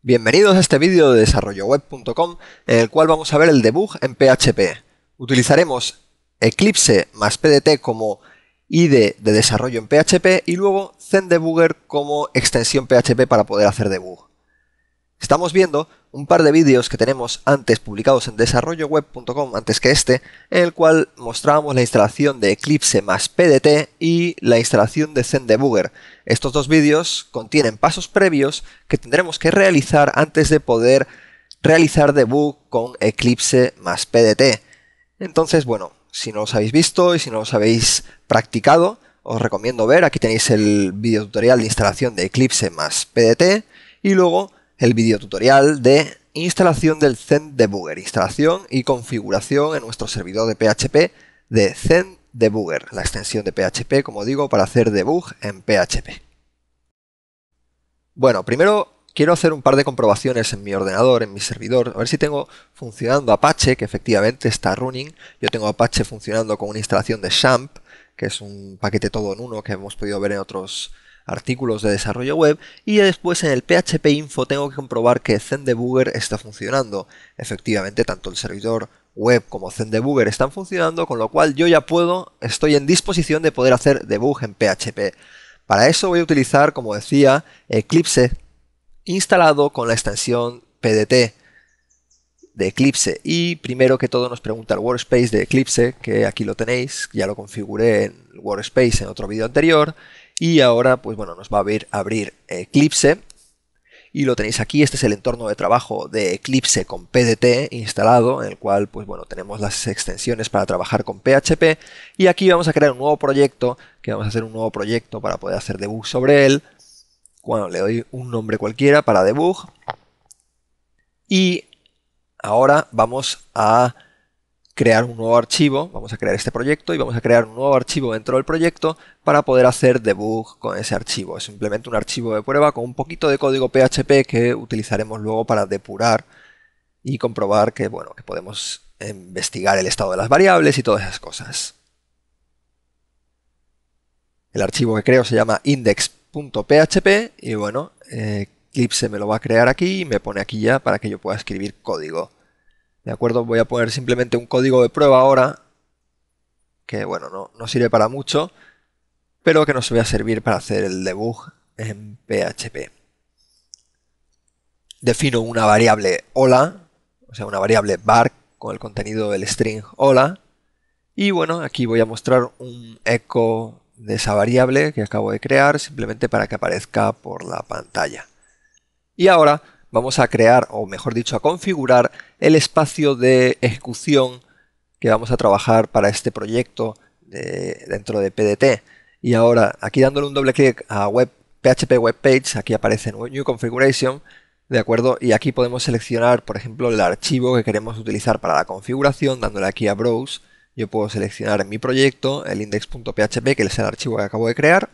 Bienvenidos a este vídeo de desarrolloweb.com en el cual vamos a ver el debug en PHP. Utilizaremos Eclipse más PDT como IDE de desarrollo en PHP y luego ZenDebugger como extensión PHP para poder hacer debug. Estamos viendo un par de vídeos que tenemos antes publicados en desarrolloweb.com, antes que este, en el cual mostrábamos la instalación de Eclipse más PDT y la instalación de ZenDebugger. Estos dos vídeos contienen pasos previos que tendremos que realizar antes de poder realizar debug con Eclipse más PDT. Entonces, bueno, si no los habéis visto y si no los habéis practicado, os recomiendo ver. Aquí tenéis el vídeo tutorial de instalación de Eclipse más PDT y luego el vídeo tutorial de instalación del ZenDebugger, instalación y configuración en nuestro servidor de PHP de ZenDebugger, la extensión de PHP, como digo, para hacer debug en PHP. Bueno, primero quiero hacer un par de comprobaciones en mi ordenador, en mi servidor, a ver si tengo funcionando Apache, que efectivamente está running. Yo tengo Apache funcionando con una instalación de XAMPP, que es un paquete todo en uno que hemos podido ver en otros artículos de desarrollo web, y después en el PHP Info tengo que comprobar que ZenDebugger está funcionando. Efectivamente, tanto el servidor web como ZenDebugger están funcionando, con lo cual yo ya estoy en disposición de poder hacer debug en PHP. Para eso voy a utilizar, como decía, Eclipse instalado con la extensión PDT de Eclipse, y primero que todo nos pregunta el workspace de Eclipse, que aquí lo tenéis, ya lo configuré en el workspace en otro vídeo anterior, y ahora pues bueno, nos va a abrir Eclipse y lo tenéis aquí. Este es el entorno de trabajo de Eclipse con PDT instalado, en el cual pues bueno, tenemos las extensiones para trabajar con PHP, y aquí vamos a crear un nuevo proyecto, que vamos a hacer un nuevo proyecto para poder hacer debug sobre él. Bueno, le doy un nombre cualquiera para debug y ahora vamos a crear un nuevo archivo. Vamos a crear este proyecto y vamos a crear un nuevo archivo dentro del proyecto para poder hacer debug con ese archivo. Es simplemente un archivo de prueba con un poquito de código PHP que utilizaremos luego para depurar y comprobar que, bueno, que podemos investigar el estado de las variables y todas esas cosas. El archivo que creo se llama index.php y bueno, Eclipse me lo va a crear aquí y me pone aquí ya para que yo pueda escribir código. ¿De acuerdo? Voy a poner simplemente un código de prueba ahora, que bueno, no sirve para mucho, pero que nos va a servir para hacer el debug en PHP. Defino una variable hola, o sea, una variable var con el contenido del string hola, y bueno, aquí voy a mostrar un eco de esa variable que acabo de crear, simplemente para que aparezca por la pantalla. Y ahora vamos a crear, o mejor dicho, a configurar el espacio de ejecución que vamos a trabajar para este proyecto dentro de PDT. Y ahora, aquí dándole un doble clic a PHP Web Page, aquí aparece New Configuration, ¿de acuerdo? Y aquí podemos seleccionar, por ejemplo, el archivo que queremos utilizar para la configuración, dándole aquí a Browse. Yo puedo seleccionar en mi proyecto el index.php, que es el archivo que acabo de crear.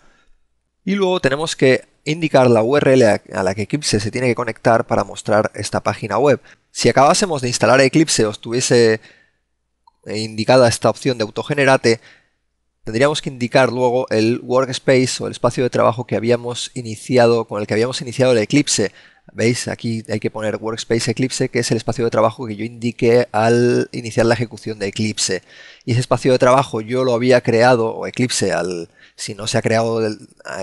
Y luego tenemos que indicar la URL a la que Eclipse se tiene que conectar para mostrar esta página web. Si acabásemos de instalar Eclipse o estuviese indicada esta opción de autogenerate, tendríamos que indicar luego el workspace o el espacio de trabajo que habíamos iniciado, con el que habíamos iniciado el Eclipse. ¿Veis? Aquí hay que poner workspace Eclipse, que es el espacio de trabajo que yo indiqué al iniciar la ejecución de Eclipse. Y ese espacio de trabajo yo lo había creado, o Eclipse, si no se ha creado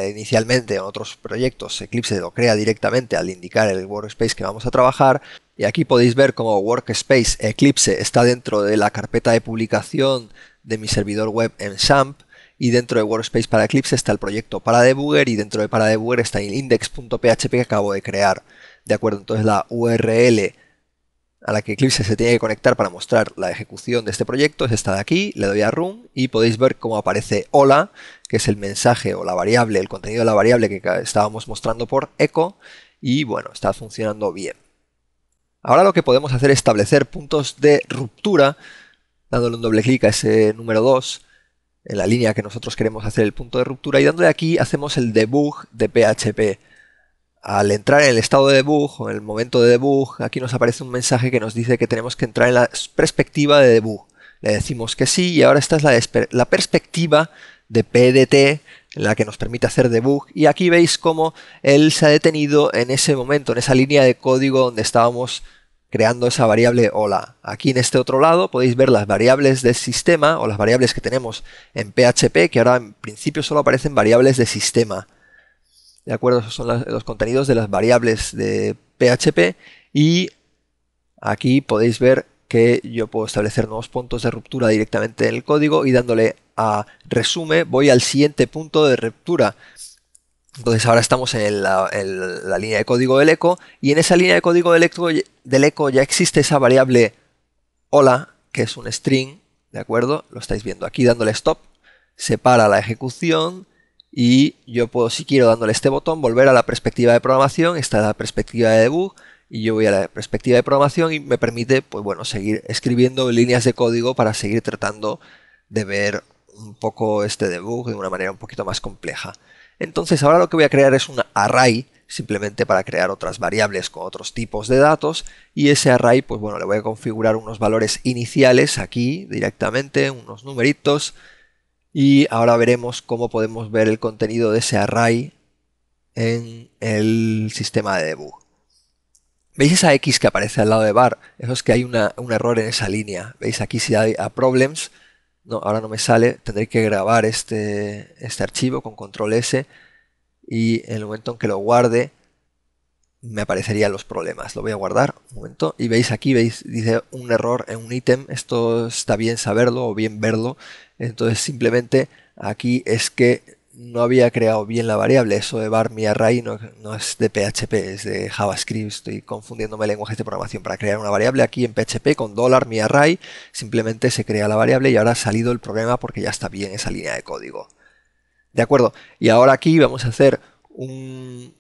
inicialmente en otros proyectos, Eclipse lo crea directamente al indicar el workspace que vamos a trabajar. Y aquí podéis ver cómo workspace Eclipse está dentro de la carpeta de publicación de mi servidor web en XAMPP, y dentro de workspace para Eclipse está el proyecto para debugger, y dentro de para debugger está el index.php que acabo de crear. De acuerdo, entonces la URL a la que Eclipse se tiene que conectar para mostrar la ejecución de este proyecto es esta de aquí. Le doy a Run y podéis ver cómo aparece hola, que es el mensaje o la variable, el contenido de la variable que estábamos mostrando por echo, y bueno, está funcionando bien. Ahora lo que podemos hacer es establecer puntos de ruptura, dándole un doble clic a ese número 2, en la línea que nosotros queremos hacer el punto de ruptura, y dándole aquí hacemos el debug de PHP. Al entrar en el estado de debug o en el momento de debug, aquí nos aparece un mensaje que nos dice que tenemos que entrar en la perspectiva de debug. Le decimos que sí, y ahora esta es la perspectiva de PDT en la que nos permite hacer debug, y aquí veis cómo él se ha detenido en ese momento, en esa línea de código donde estábamos creando esa variable hola. Aquí en este otro lado podéis ver las variables del sistema o las variables que tenemos en PHP, que ahora en principio solo aparecen variables de sistema. ¿De acuerdo? Esos son los contenidos de las variables de PHP, y aquí podéis ver que yo puedo establecer nuevos puntos de ruptura directamente en el código, y dándole a resume voy al siguiente punto de ruptura. Entonces ahora estamos en la línea de código del eco, y en esa línea de código del eco ya existe esa variable hola, que es un string, ¿de acuerdo? Lo estáis viendo aquí, dándole stop, separa la ejecución, y yo puedo, si quiero, dándole este botón, volver a la perspectiva de programación. Esta es la perspectiva de debug, y yo voy a la perspectiva de programación, y me permite, pues bueno, seguir escribiendo líneas de código para seguir tratando de ver un poco este debug de una manera un poquito más compleja. Entonces ahora lo que voy a crear es un array, simplemente para crear otras variables con otros tipos de datos, y ese array, pues bueno, le voy a configurar unos valores iniciales aquí directamente, unos numeritos, y ahora veremos cómo podemos ver el contenido de ese array en el sistema de debug. ¿Veis esa X que aparece al lado de var? Eso es que hay un error en esa línea. ¿Veis aquí si hay a problems? No, ahora no me sale. Tendré que grabar este archivo con control S, y en el momento en que lo guarde me aparecerían los problemas. Lo voy a guardar un momento, y veis aquí, dice un error en un ítem. Esto está bien saberlo o bien verlo. Entonces simplemente aquí es que no había creado bien la variable. Eso de var mi array no es de PHP, es de JavaScript. Estoy confundiéndome lenguajes de programación. Para crear una variable aquí en PHP con $mi array, simplemente se crea la variable, y ahora ha salido el problema porque ya está bien esa línea de código. ¿De acuerdo? Y ahora aquí vamos a hacer un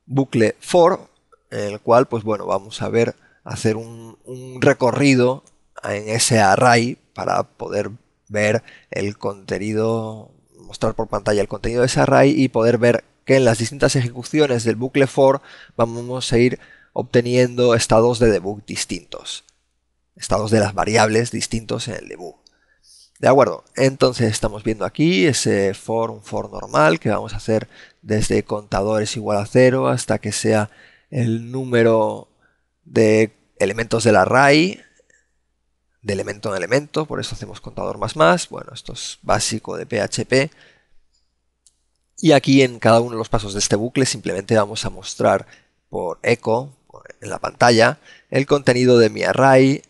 bucle for, en el cual, pues bueno, vamos a ver, hacer un recorrido en ese array para poder ver el contenido, mostrar por pantalla el contenido de ese array, y poder ver que en las distintas ejecuciones del bucle for vamos a ir obteniendo estados de debug distintos, estados de las variables distintos en el debug. De acuerdo, entonces estamos viendo aquí ese for, un for normal que vamos a hacer desde contador es igual a 0 hasta que sea el número de elementos del array, de elemento en elemento, por eso hacemos contador más. Bueno, esto es básico de PHP. Y aquí en cada uno de los pasos de este bucle simplemente vamos a mostrar por eco en la pantalla el contenido de mi array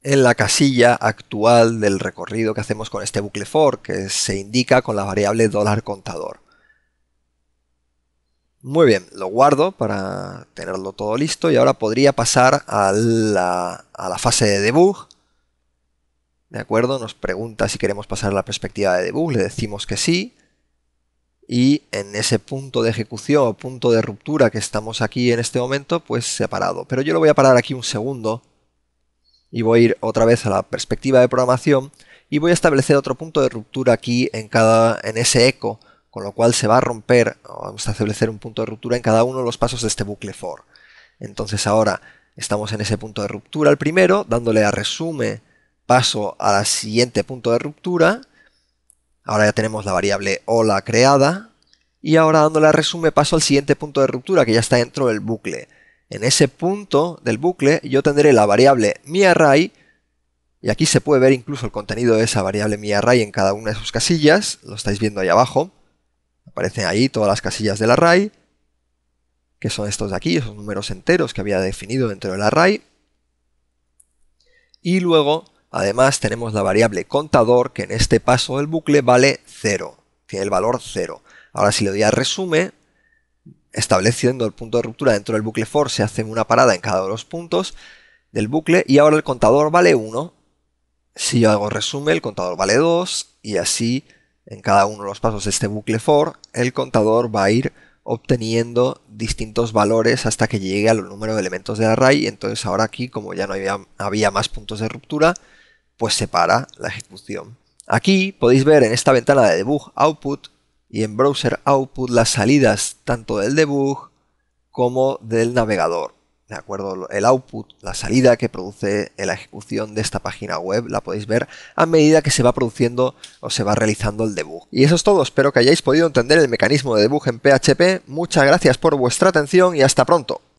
en la casilla actual del recorrido que hacemos con este bucle for, que se indica con la variable $contador. Muy bien, lo guardo para tenerlo todo listo, y ahora podría pasar a la fase de debug. ¿De acuerdo? Nos pregunta si queremos pasar a la perspectiva de debug, le decimos que sí, y en ese punto de ejecución o punto de ruptura que estamos aquí en este momento, pues se ha parado. Pero yo lo voy a parar aquí un segundo, y voy a ir otra vez a la perspectiva de programación, y voy a establecer otro punto de ruptura aquí en ese eco, con lo cual se va a romper, vamos a establecer un punto de ruptura en cada uno de los pasos de este bucle for. Entonces ahora estamos en ese punto de ruptura, el primero, dándole a resume, paso al siguiente punto de ruptura. Ahora ya tenemos la variable hola creada, y ahora dándole a resume paso al siguiente punto de ruptura que ya está dentro del bucle. En ese punto del bucle yo tendré la variable miArray, y aquí se puede ver incluso el contenido de esa variable miArray en cada una de sus casillas. Lo estáis viendo ahí abajo. Aparecen ahí todas las casillas del array, que son estos de aquí, esos números enteros que había definido dentro del array. Y luego, además, tenemos la variable contador, que en este paso del bucle vale 0. Tiene el valor 0. Ahora si le doy a resume, estableciendo el punto de ruptura dentro del bucle for, se hace una parada en cada uno de los puntos del bucle, y ahora el contador vale 1. Si yo hago resume, el contador vale 2, y así en cada uno de los pasos de este bucle for, el contador va a ir obteniendo distintos valores hasta que llegue al número de elementos del array. Y entonces ahora aquí, como ya no había más puntos de ruptura, pues se para la ejecución. Aquí podéis ver en esta ventana de debug output y en browser output las salidas tanto del debug como del navegador. ¿de acuerdo? El output, la salida que produce la ejecución de esta página web, la podéis ver a medida que se va produciendo o se va realizando el debug. Y eso es todo, espero que hayáis podido entender el mecanismo de debug en PHP. Muchas gracias por vuestra atención y hasta pronto.